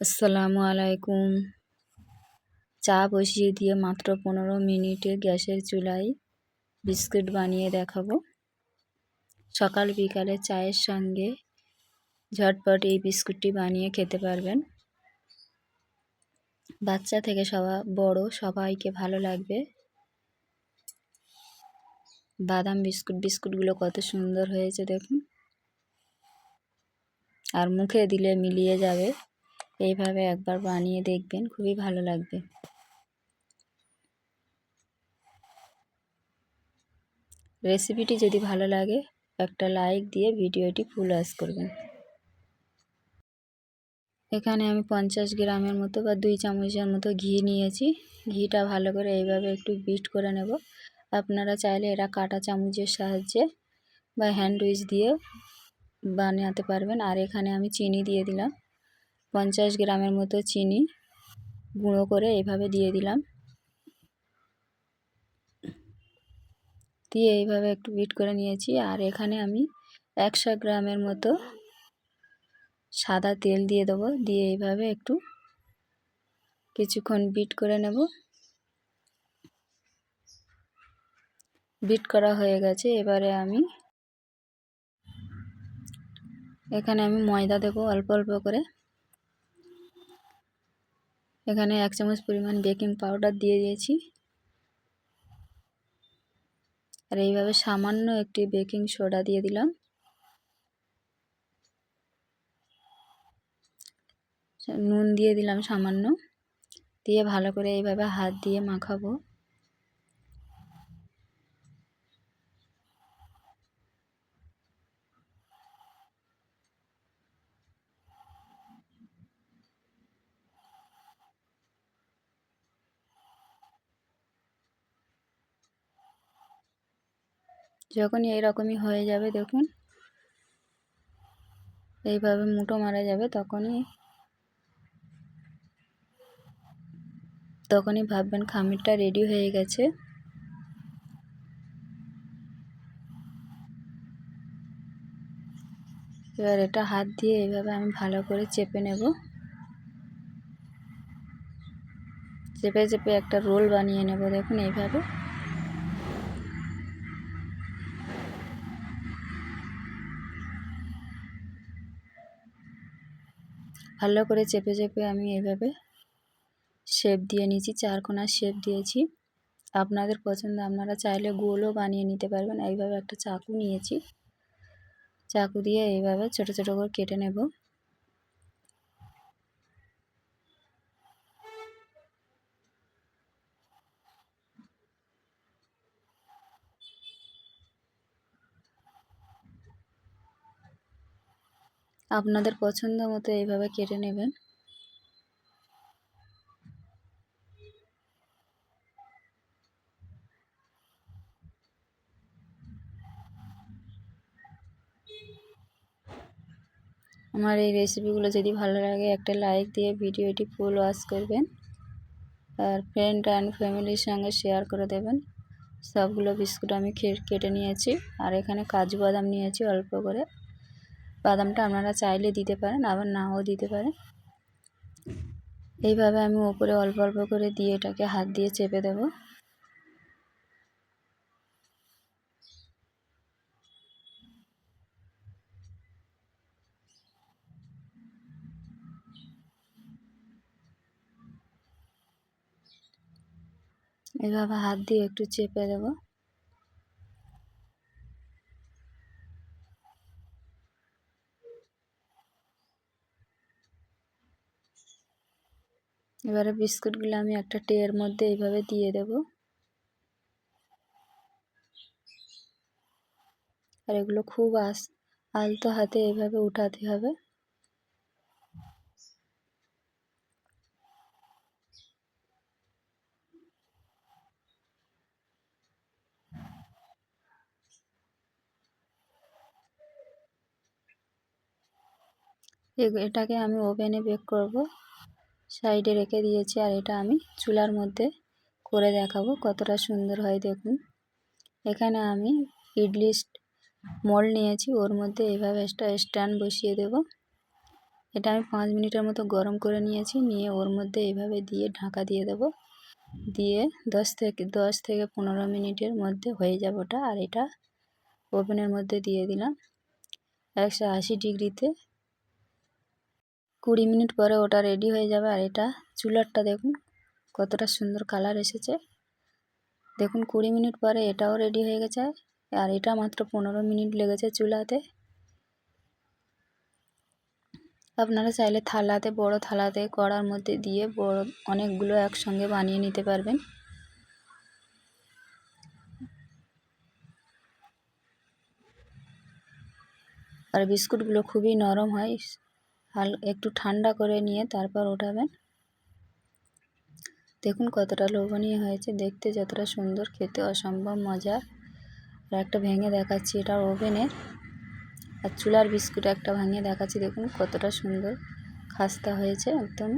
আসসালামু আলাইকুম। চা বসিয়ে দিয়ে মাত্র 15 মিনিটে গ্যাসের চুলায় বিস্কুট বানিয়ে দেখাবো। সকাল বিকালে চায়ের সঙ্গে ঝটপট এই বিস্কুটটি বানিয়ে খেতে পারবেন। বাচ্চা থেকে বড় সবাইকে ভালো লাগবে। বাদাম বিস্কুটগুলো কত সুন্দর হয়েছে দেখুন, আর মুখে দিলে মিলিয়ে যাবে। এইভাবে একবার বানিয়ে দেখবেন, খুবই ভালো লাগবে। রেসিপিটি যদি ভালো লাগে একটা লাইক দিয়ে ভিডিওটি ফুল ওয়াচ করবেন। এখানে আমি 50 গ্রামের মতো বা 2 চামচের মতো ঘি নিয়েছি। ঘিটা ভালো করে এইভাবে একটু বিট করে নেব। আপনারা চাইলে এরা কাঁটা চামচের সাহায্যে বা হ্যান্ড উইচ দিয়ে বানাতে পারবেন। আর এখানে আমি চিনি দিয়ে দিলাম, 50 গ্রামের মতো চিনি গুঁড়ো করে এইভাবে দিয়ে দিলাম। দিয়ে এইভাবে একটু বিট করে নিয়েছি। আর এখানে আমি 100 গ্রামের মতো সাদা তেল দিয়ে দেবো। দিয়ে এইভাবে একটু কিছুক্ষণ বিট করে নেব। বিট করা হয়ে গেছে। এবারে এখানে আমি ময়দা দেবো অল্প অল্প করে। এখানে 1 চামচ পরিমাণ বেকিং পাউডার দিয়ে দিয়েছি। আর এইভাবে সামান্য একটি বেকিং সোডা দিয়ে দিলাম। নুন দিয়ে দিলাম সামান্য। দিয়ে ভালো করে এইভাবে হাত দিয়ে মাখাবো। যখনই এইরকমই হয়ে যাবে দেখুন, এইভাবে মুঠো মারা যাবে, তখনই ভাববেন খামিরটা রেডি হয়ে গেছে। এবার এটা হাত দিয়ে এইভাবে আমি ভালো করে চেপে নেব। চেপে চেপে একটা রোল বানিয়ে নেব। দেখুন এইভাবে। ভালো করে চেপে চেপে আমি এইভাবে শেপ দিয়ে নিয়েছি, 4 কোণার শেপ দিয়েছি। আপনাদের পছন্দ, আপনারা চাইলে গোলও বানিয়ে নিতে পারবেন। এইভাবে একটা চাকু নিয়েছি, চাকু দিয়ে এইভাবে ছোট ছোট করে কেটে নেব। আপনাদের পছন্দ মতো এইভাবে কেটে নেবেন। আমার এই রেসিপিগুলো যদি ভালো লাগে একটা লাইক দিয়ে ভিডিওটি ফুল ওয়াচ করবেন। আর ফ্রেন্ড অ্যান্ড ফ্যামিলির সঙ্গে শেয়ার করে দেবেন। সবগুলো বিস্কুট আমি কেটে নিয়েছি। আর এখানে কাজু বাদাম নিয়েছি অল্প করে। বাদামটা আপনারা চাইলে দিতে পারেন, আবার নাও দিতে পারেন। এইভাবে আমি উপরে অল্প অল্প করে দিয়ে এটাকে হাত দিয়ে চেপে দেব। এইভাবে হাত দিয়ে একটু চেপে দেব। এবারে বিস্কুটগুলো আমি একটা ট্রের মধ্যে এইভাবে দিয়ে দেব। আর এগুলো খুব আলতো হাতে এইভাবে উঠাতে হবে। এটাকে আমি ওভেনে বেক করব, সাইডে রেখে দিয়েছি। আর এটা আমি চুলার মধ্যে করে দেখাবো কতটা সুন্দর হয় দেখুন। এখানে আমি ইডলি মোল্ড নিয়েছি, ওর মধ্যে এইভাবে একটা স্ট্যান্ড বসিয়ে দেব। এটা আমি 5 মিনিটের মতো গরম করে নিয়েছি, নিয়ে ওর মধ্যে এইভাবে দিয়ে ঢাকা দিয়ে দেবো, দিয়ে 10 থেকে 15 মিনিটের মধ্যে হয়ে যাবে ওটা। আর এটা ওভেনের মধ্যে দিয়ে দিলাম 180 ডিগ্রিতে। 20 মিনিট পরে ওটা রেডি হয়ে যাবে। আর এটা চুলারটা দেখুন কতটা সুন্দর কালার এসেছে। দেখুন 20 মিনিট পরে এটাও রেডি হয়ে গেছে। আর এটা মাত্র 15 মিনিট লেগেছে চুলাতে। আপনারা চাইলে থালাতে, বড় থালাতে, কড়ার মধ্যে দিয়ে বড় অনেকগুলো একসঙ্গে বানিয়ে নিতে পারবেন। আর বিস্কুটগুলো খুবই নরম হয়, একটু ঠান্ডা করে নিয়ে তারপর ওঠাবেন। দেখুন কতটা লোভনীয় হয়েছে, দেখতে যতটা সুন্দর, খেতে অসম্ভব মজা। আর একটা ভেঙে দেখাচ্ছি, এটা ওভেনের আর চুলার বিস্কুট একটা ভেঙে দেখাচ্ছি। দেখুন কতটা সুন্দর খাস্তা হয়েছে একদম।